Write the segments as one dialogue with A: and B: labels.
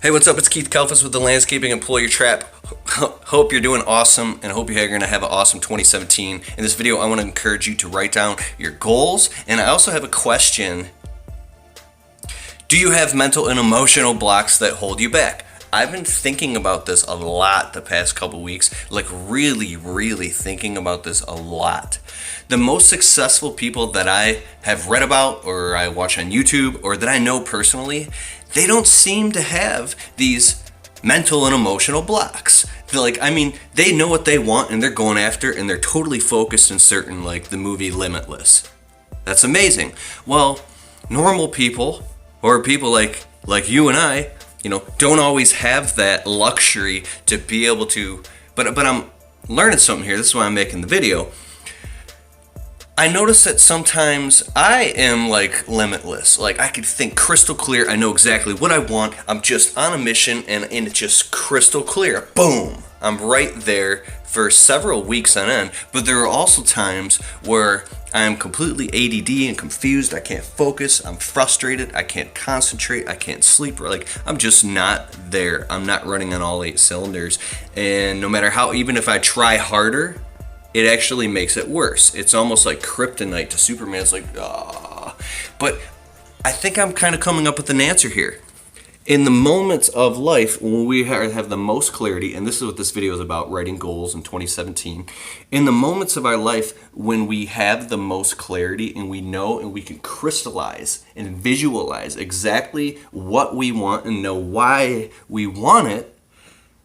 A: Hey, what's up? It's Keith Kalfas with the Landscaping Employer Trap. Hope you're doing awesome and hope you're going to have an awesome 2017. In this video, I want to encourage you to write down your goals, and I also have a question. Do you have mental and emotional blocks that hold you back? I've been thinking about this a lot the past couple weeks, like really thinking about this a lot. The most successful people that I have read about or I watch on YouTube or that I know personally, they don't seem to have these mental and emotional blocks. They know what they want and they're going after it and they're totally focused and certain, like the movie Limitless. That's amazing. Well, normal people or people like you and I, don't always have that luxury to be able to, but I'm learning something here. This is why I'm making the video. I notice that sometimes I am like limitless. Like I could think crystal clear. I know exactly what I want. I'm just on a mission and it's just crystal clear. Boom. I'm right there for several weeks on end. But there are also times where I'm completely ADD and confused. I can't focus. I'm frustrated. I can't concentrate. I can't sleep. I'm just not there. I'm not running on all 8 cylinders. And no matter how, even if I try harder, it actually makes it worse. It's almost like kryptonite to Superman. It's like, ah. But I think I'm kind of coming up with an answer here. In the moments of life when we have the most clarity, and this is what this video is about, writing goals in 2017. In the moments of our life when we have the most clarity and we know and we can crystallize and visualize exactly what we want and know why we want it,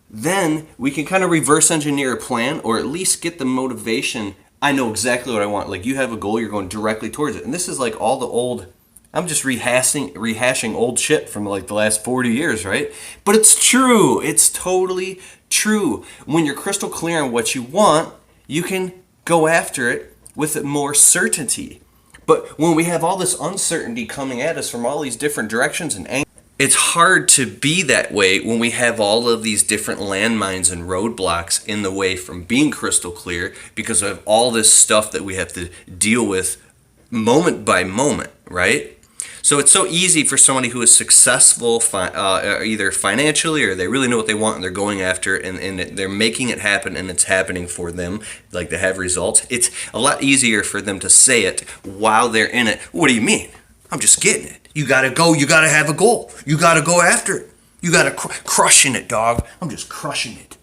A: then we can kind of reverse engineer a plan or at least get the motivation. I know exactly what I want. Like you have a goal, you're going directly towards it. And this is like all the old, I'm just rehashing old shit from like the last 40 years, right? But it's true. It's totally true. When you're crystal clear on what you want, you can go after it with more certainty. But when we have all this uncertainty coming at us from all these different directions and angles, it's hard to be that way when we have all of these different landmines and roadblocks in the way from being crystal clear because of all this stuff that we have to deal with moment by moment, right? So it's so easy for somebody who is successful either financially or they really know what they want and they're going after it and they're making it happen and it's happening for them, like they have results. It's a lot easier for them to say it while they're in it. What do you mean? I'm just getting it. You gotta go, you gotta have a goal. You gotta go after it. You gotta crushing it, dog. I'm just crushing it.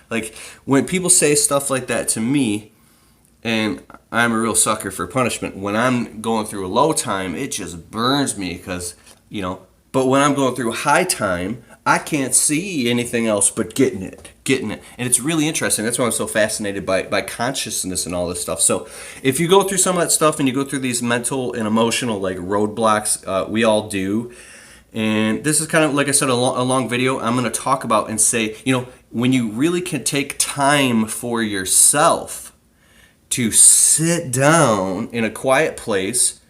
A: Like when people say stuff like that to me, and I'm a real sucker for punishment, when I'm going through a low time, it just burns me because, but when I'm going through a high time, I can't see anything else but getting it. And it's really interesting. That's why I'm so fascinated by consciousness and all this stuff. So if you go through some of that stuff and you go through these mental and emotional like roadblocks, we all do. And this is kind of, like I said, a long video. I'm going to talk about and say, when you really can take time for yourself to sit down in a quiet place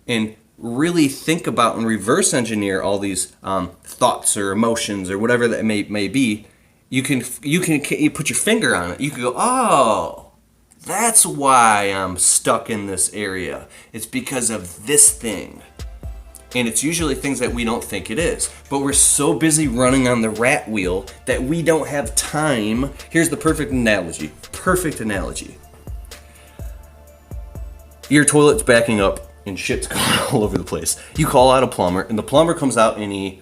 A: and really think about and reverse engineer all these thoughts or emotions or whatever that may be, you put your finger on it. You can go, oh, that's why I'm stuck in this area. It's because of this thing. And it's usually things that we don't think it is. But we're so busy running on the rat wheel that we don't have time. Here's the perfect analogy. Your toilet's backing up and shit's going all over the place. You call out a plumber, and the plumber comes out and he,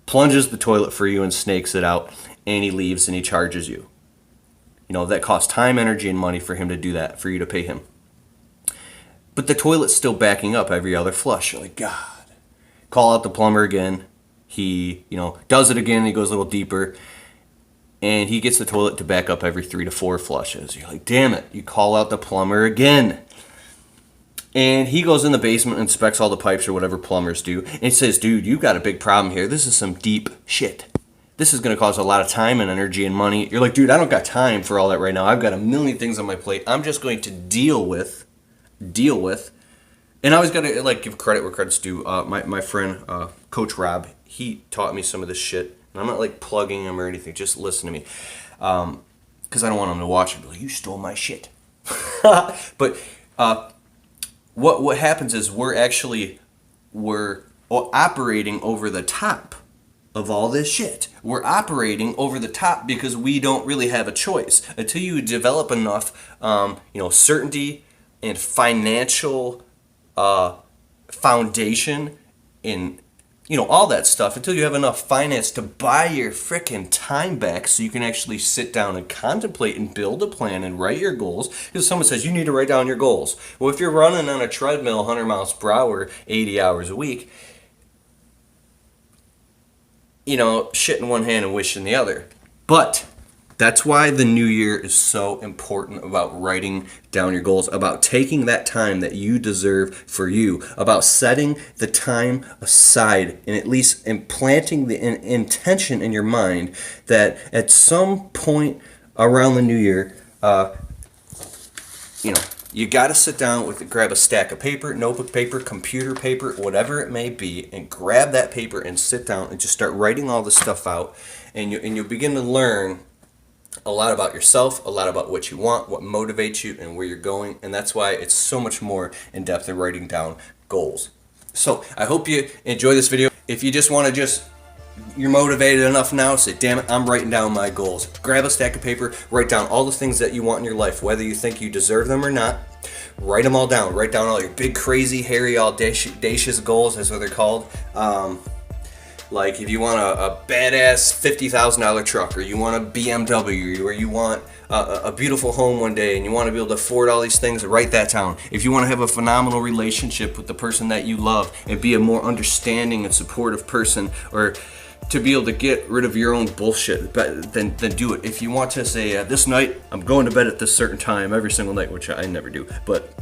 A: plunges the toilet for you and snakes it out, and he leaves and he charges you. That costs time, energy, and money for him to do that, for you to pay him. But the toilet's still backing up every other flush. You're like, God. Call out the plumber again. He, does it again, and he goes a little deeper, and he gets the toilet to back up every 3 to 4 flushes. You're like, damn it. You call out the plumber again. And he goes in the basement and inspects all the pipes or whatever plumbers do. And he says, dude, you got a big problem here. This is some deep shit. This is going to cause a lot of time and energy and money. You're like, dude, I don't got time for all that right now. I've got a million things on my plate. I'm just going to deal with. And I always got to give credit where credit's due. My friend, Coach Rob, he taught me some of this shit. And I'm not plugging him or anything. Just listen to me. Because I don't want him to watch and be like, you stole my shit. But what happens is we're operating over the top of all this shit. We're operating over the top because we don't really have a choice. Until you develop enough, certainty and financial foundation in, all that stuff, until you have enough finance to buy your frickin' time back so you can actually sit down and contemplate and build a plan and write your goals. Because someone says you need to write down your goals. Well, if you're running on a treadmill 100 miles per hour, 80 hours a week, shit in one hand and wish in the other. But that's why the new year is so important, about writing down your goals, about taking that time that you deserve for you, about setting the time aside and at least implanting the intention in your mind that at some point around the new year, you got to sit down grab a stack of paper, notebook paper, computer paper, whatever it may be, and grab that paper and sit down and just start writing all this stuff out, and you'll begin to learn a lot about yourself, a lot about what you want, what motivates you, and where you're going. And that's why it's so much more in depth than writing down goals. So I hope you enjoy this video. If you just want to you're motivated enough now, say, damn it, I'm writing down my goals. Grab a stack of paper, write down all the things that you want in your life, whether you think you deserve them or not. Write them all down. Write down all your big, crazy, hairy, audacious goals, that's what they're called. Like if you want a badass $50,000 truck, or you want a BMW, or you want a beautiful home one day and you want to be able to afford all these things, write that down. If you want to have a phenomenal relationship with the person that you love and be a more understanding and supportive person, or to be able to get rid of your own bullshit, then do it. If you want to say, this night I'm going to bed at this certain time every single night, which I never do, but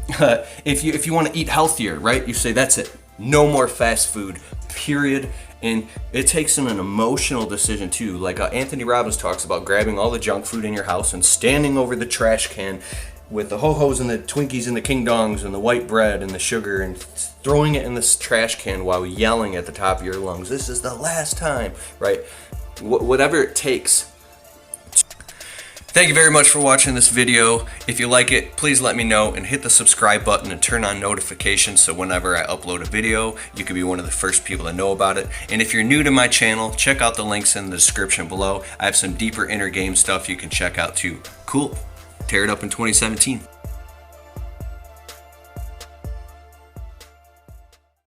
A: if you want to eat healthier, right, you say that's it. No more fast food, period. And it takes an emotional decision too. Like Anthony Robbins talks about grabbing all the junk food in your house and standing over the trash can with the ho-hos and the Twinkies and the King Dongs and the white bread and the sugar, and throwing it in this trash can while yelling at the top of your lungs, this is the last time, right? Whatever it takes. Thank you very much for watching this video. If you like it, please let me know and hit the subscribe button and turn on notifications so whenever I upload a video, you can be one of the first people to know about it. And if you're new to my channel, check out the links in the description below. I have some deeper inner game stuff you can check out too. Cool. Tear it up in 2017.